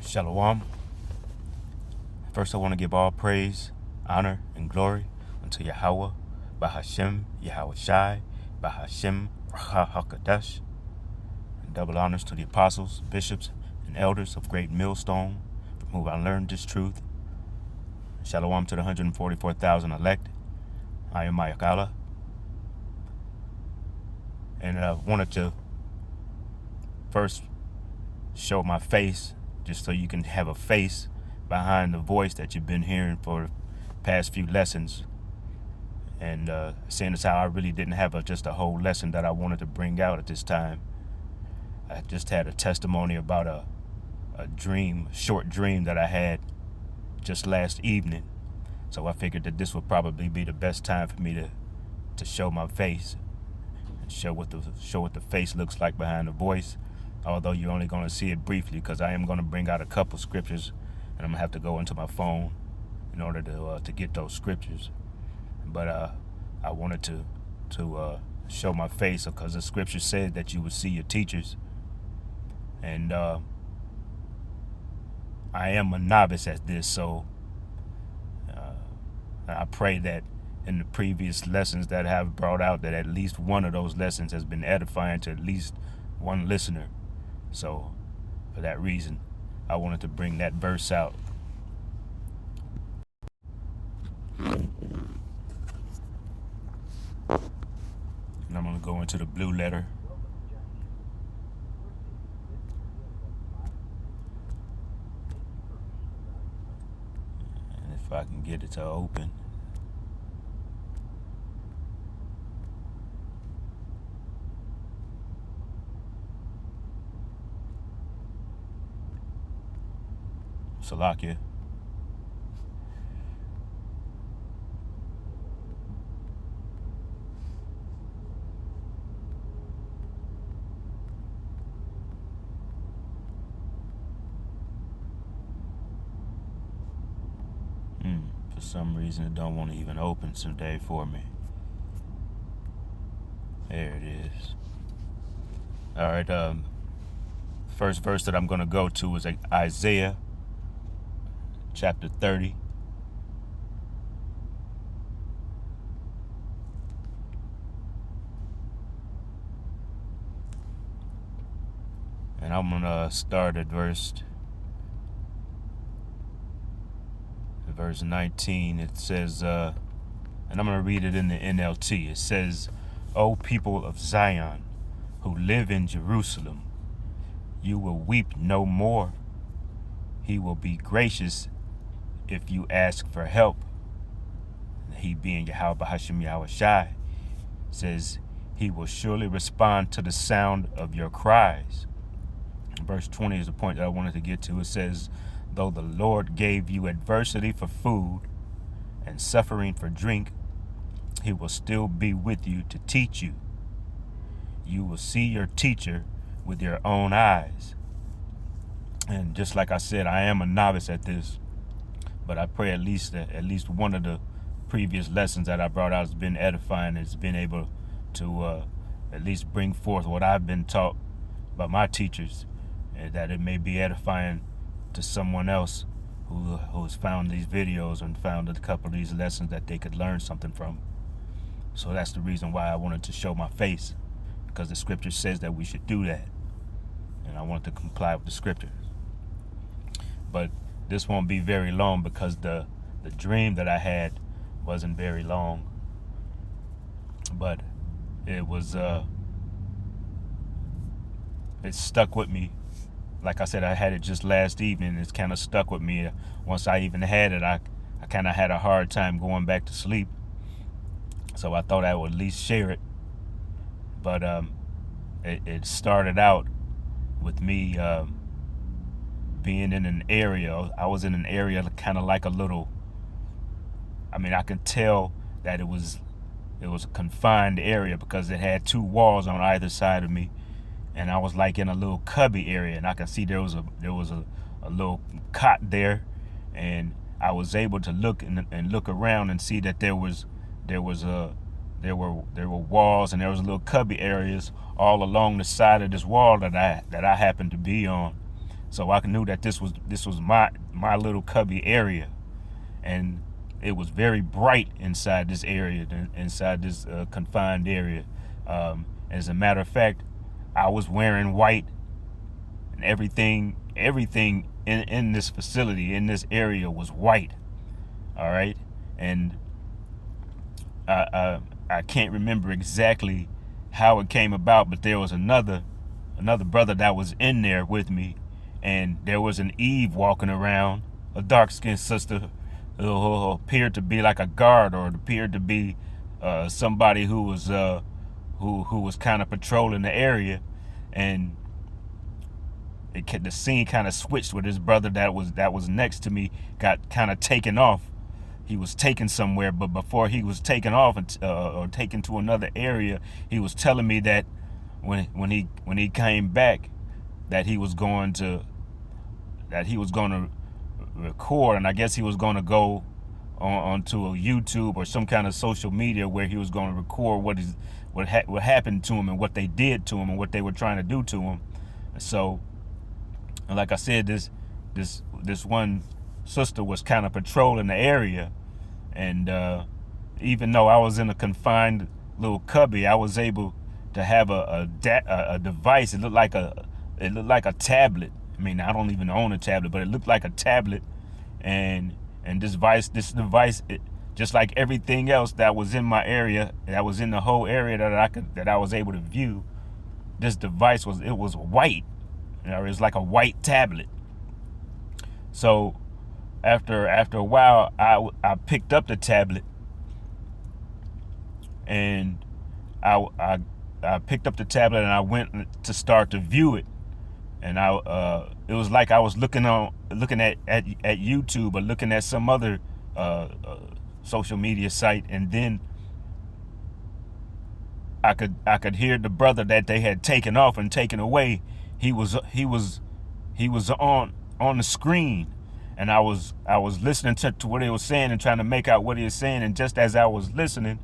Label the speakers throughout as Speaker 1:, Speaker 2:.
Speaker 1: Shalom. First, I want to give all praise, honor, and glory unto Yahweh, Bahashem, Yahweh Shai, Bahashem, Raha HaKadosh. And double honors to the apostles, bishops, and elders of Great Millstone, from whom I learned this truth. Shalom to the 144,000 elect. I am Mayakala. And I wanted to first show my face, just so you can have a face behind the voice that you've been hearing for the past few lessons. And seeing as how I really didn't have just a whole lesson that I wanted to bring out at this time. I just had a testimony about a short dream that I had just last evening. So I figured that this would probably be the best time for me to show my face and show what the face looks like behind the voice. Although you're only going to see it briefly, because I am going to bring out a couple scriptures, and I'm going to have to go into my phone in order to get those scriptures. But I wanted to show my face, because the scripture said that you would see your teachers. And I am a novice at this, so I pray that in the previous lessons that I have brought out, that at least one of those lessons has been edifying to at least one listener. So for that reason, I wanted to bring that verse out. And I'm going to go into the blue letter. And if I can get it to open. Salakia. For some reason, it don't want to even open today for me. There it is. All right. First verse that I'm going to go to is Isaiah chapter 30. And I'm going to start at verse 19. It says, and I'm going to read it in the NLT. It says, O people of Zion, who live in Jerusalem, you will weep no more. He will be gracious if you ask for help. He, being Yahweh Bahashem Yahweh Shai, says he will surely respond to the sound of your cries. Verse 20 is the point that I wanted to get to. It says, though the Lord gave you adversity for food and suffering for drink, he will still be with you to teach you. You will see your teacher with your own eyes. And just like I said, I am a novice at this, but I pray at least one of the previous lessons that I brought out has been edifying. It's been able to at least bring forth what I've been taught by my teachers, and that it may be edifying to someone else who's found these videos and found a couple of these lessons that they could learn something from. So that's the reason why I wanted to show my face, because the scripture says that we should do that, and I wanted to comply with the scriptures. But this won't be very long, because the dream that I had wasn't very long, but it was it stuck with me. Like I said, I had it just last evening. It's kind of stuck with me. Once I even had it, I kind of had a hard time going back to sleep. So I thought I would at least share it. But it started out with me being in an area. I was in an area kind of like a little, I can tell that it was a confined area, because it had two walls on either side of me. And I was like in a little cubby area, and I could see there was a little cot there, and I was able to look and look around and see that there were walls, and there was little cubby areas all along the side of this wall that I happened to be on. So I knew that this was my little cubby area, and it was very bright inside this area, inside this confined area. As a matter of fact, I was wearing white, and everything in this facility, in this area, was white. All right, and I can't remember exactly how it came about, but there was another brother that was in there with me, and there was an Eve walking around, a dark-skinned sister who appeared to be like a guard, or appeared to be somebody who was kind of patrolling the area. And the scene kind of switched with his brother that was next to me, got kind of taken off. He was taken somewhere, but before he was taken off or taken to another area, he was telling me that when he came back, that he was going to record, and I guess he was going to go onto a YouTube or some kind of social media where he was going to record what happened to him and what they did to him and what they were trying to do to him. So, like I said, this one sister was kind of patrolling the area, and even though I was in a confined little cubby, I was able to have a device. It looked like a tablet. I mean, I don't even own a tablet, but it looked like a tablet, and this device, just like everything else that was in my area, that was in the whole area that I was able to view. This device was white. It was like a white tablet. So after a while, I picked up the tablet, and I picked up the tablet and I went to start to view it, and it was like I was looking at YouTube or looking at some other social media site, and then I could hear the brother that they had taken off and taken away. He was on the screen, and I was listening to what he was saying and trying to make out what he was saying. And just as I was listening,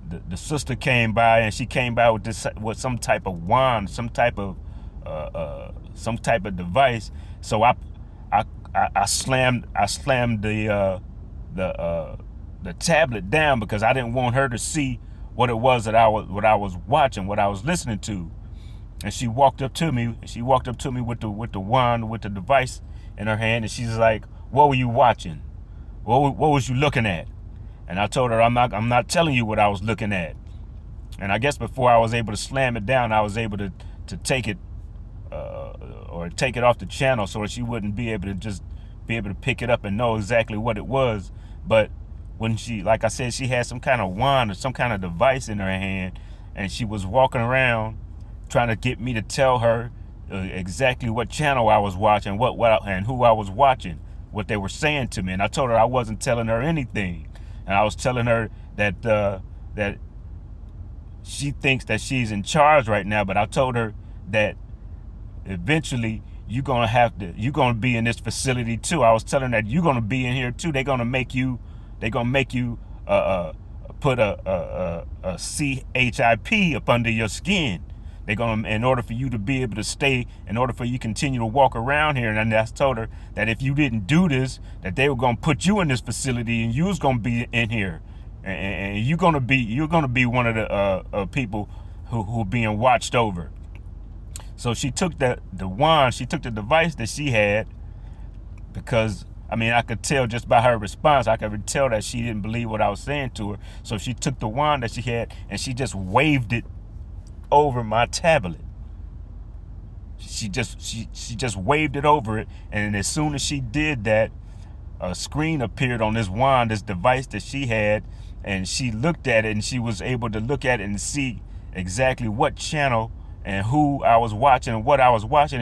Speaker 1: the sister came by, and she came by with some type of wand, some type of device. So I slammed the tablet down, because I didn't want her to see what it was that I was watching, what I was listening to. And she walked up to me. With the wand, with the device in her hand, and she's like, "What were you watching? What was you looking at?" And I told her, I'm not telling you what I was looking at. And I guess before I was able to slam it down, I was able to take it or take it off the channel, so that she wouldn't be able to pick it up and know exactly what it was. But when she, like I said, she had some kind of wand or some kind of device in her hand, and she was walking around trying to get me to tell her exactly what channel I was watching, and who I was watching, what they were saying to me. And I told her I wasn't telling her anything, and I was telling her that that she thinks that she's in charge right now. But I told her that eventually you're gonna be in this facility too. I was telling her that you're gonna be in here too. They're gonna make you put a CHIP up under your skin. They're gonna, in order for you to be able to stay, in order for you to continue to walk around here. And I told her that if you didn't do this, that they were gonna put you in this facility, and you was gonna be in here, and you're gonna be one of the people who are being watched over. So she took the wand, she took the device that she had, because I mean, I could tell just by her response, I could tell that she didn't believe what I was saying to her. So she took the wand that she had, and she just waved it over my tablet. She just waved it over it, and as soon as she did that, a screen appeared on this wand, this device that she had, and she looked at it, and she was able to look at it and see exactly what channel and who I was watching and what I was watching.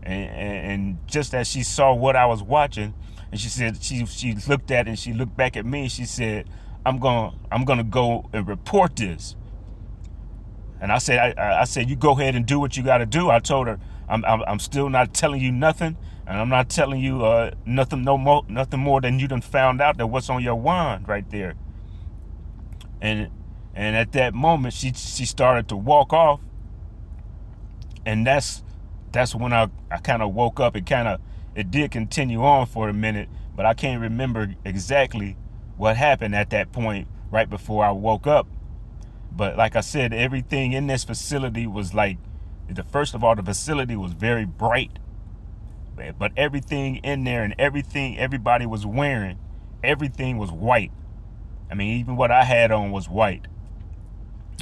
Speaker 1: And just as she saw what I was watching, and she said she looked at it, and she looked back at me, and she said, I'm gonna go and report this. And I said, you go ahead and do what you got to do. I told her, I'm still not telling you nothing, and I'm not telling you nothing more than you done found out that what's on your wand right there. And at that moment, she started to walk off, and that's that's when I kind of woke up. It did continue on for a minute, but I can't remember exactly what happened at that point right before I woke up. But like I said, everything in this facility was like, first of all, the facility was very bright, but everything in there and everything everybody was wearing, everything was white. I mean, even what I had on was white.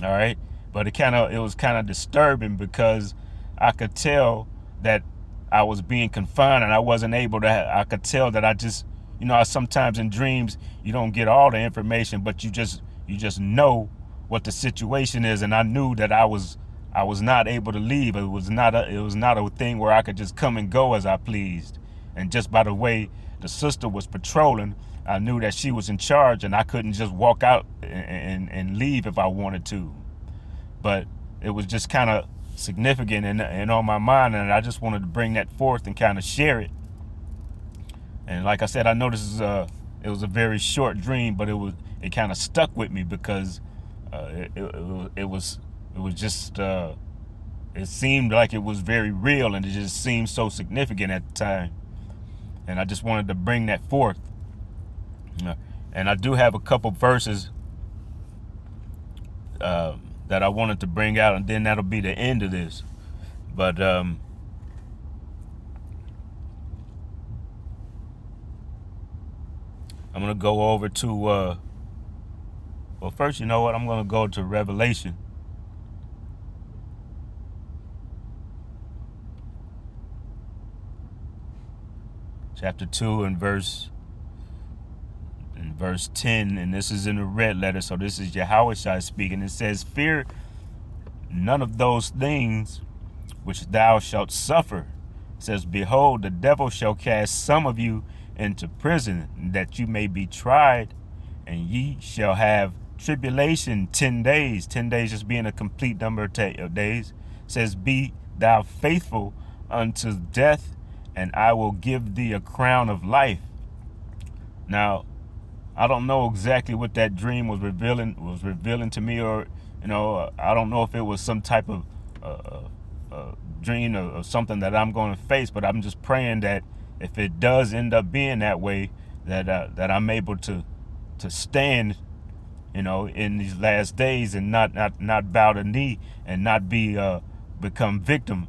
Speaker 1: All right. But it was kind of disturbing because I could tell that I was being confined and I wasn't able to, I could tell that I just, sometimes in dreams, you don't get all the information, but you just know what the situation is. And I knew that I was not able to leave. It was not a thing where I could just come and go as I pleased. And just by the way the sister was patrolling, I knew that she was in charge and I couldn't just walk out and leave if I wanted to. But it was just kind of significant and on my mind, and I just wanted to bring that forth and kind of share it. And like I said, I know it was a very short dream, but it kind of stuck with me because it was just it seemed like it was very real, and it just seemed so significant at the time. And I just wanted to bring that forth. And I do have a couple verses that I wanted to bring out, and then that'll be the end of this. But I'm going to go over to, well, first, you know what? I'm going to go to Revelation. Chapter 2 and verse 10, and this is in the red letter, so this is Yahushua speaking. It says, "Fear none of those things which thou shalt suffer." It says, "Behold, the devil shall cast some of you into prison, that you may be tried, and ye shall have tribulation 10 days. 10 days just being a complete number of days. It says, "Be thou faithful unto death, and I will give thee a crown of life." Now, I don't know exactly what that dream was revealing to me, or I don't know if it was some type of dream or something that I'm going to face. But I'm just praying that if it does end up being that way, that I'm able to stand, in these last days, and not bow the knee and not become victim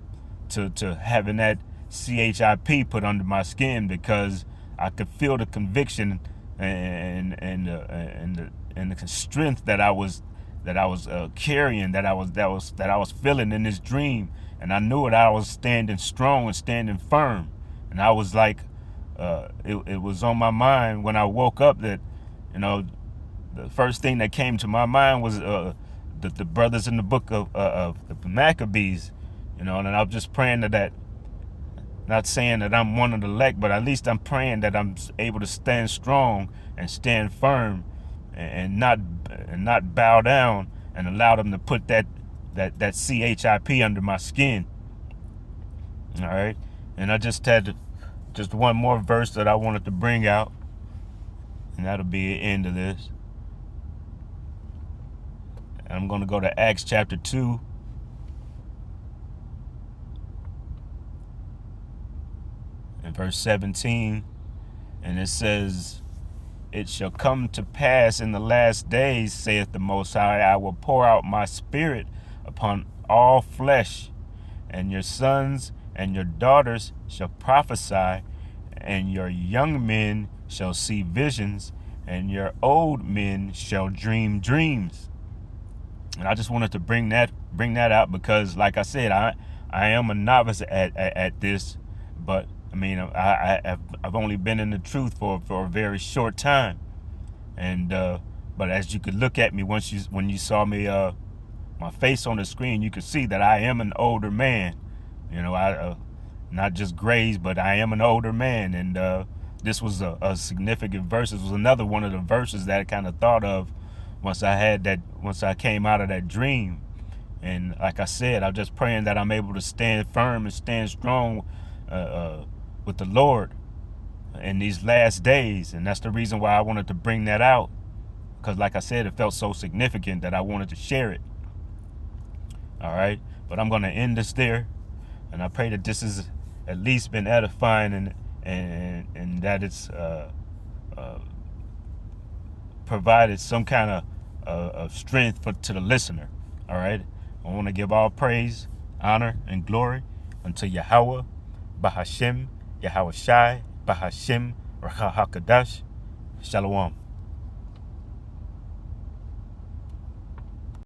Speaker 1: to having that CHIP put under my skin, because I could feel the conviction and the strength that I was carrying, that I was feeling in this dream, and I knew that I was standing strong and standing firm, and I was like, it was on my mind when I woke up that, the first thing that came to my mind was the brothers in the book of the Maccabees, and I'm just praying that. Not saying that I'm one of the elect, but at least I'm praying that I'm able to stand strong and stand firm, and not bow down and allow them to put that CHIP under my skin. All right, and I just had just one more verse that I wanted to bring out, and that'll be the end of this. And I'm going to go to Acts chapter 2. In verse 17, and it says, "It shall come to pass in the last days, saith the Most High, I will pour out my spirit upon all flesh, and your sons and your daughters shall prophesy, and your young men shall see visions, and your old men shall dream dreams." And I just wanted to bring that out because, like I said, I am a novice at this, but I mean, I've only been in the truth for a very short time, and but as you could look at me when you saw me my face on the screen, you could see that I am an older man. I not just grazed, but I am an older man, and this was a significant verse. It was another one of the verses that I kind of thought of once I came out of that dream. And like I said, I'm just praying that I'm able to stand firm and stand strong with the Lord in these last days. And that's the reason why I wanted to bring that out, because like I said, it felt so significant that I wanted to share it. All right, but I'm going to end this there. And I pray that this has at least been edifying and that it's provided some kind of strength to the listener. All right. I want to give all praise, honor, and glory unto Yahweh, Bahashem, Yahweh Shai, Bahashem, Rakah HaKadosh. Shalom.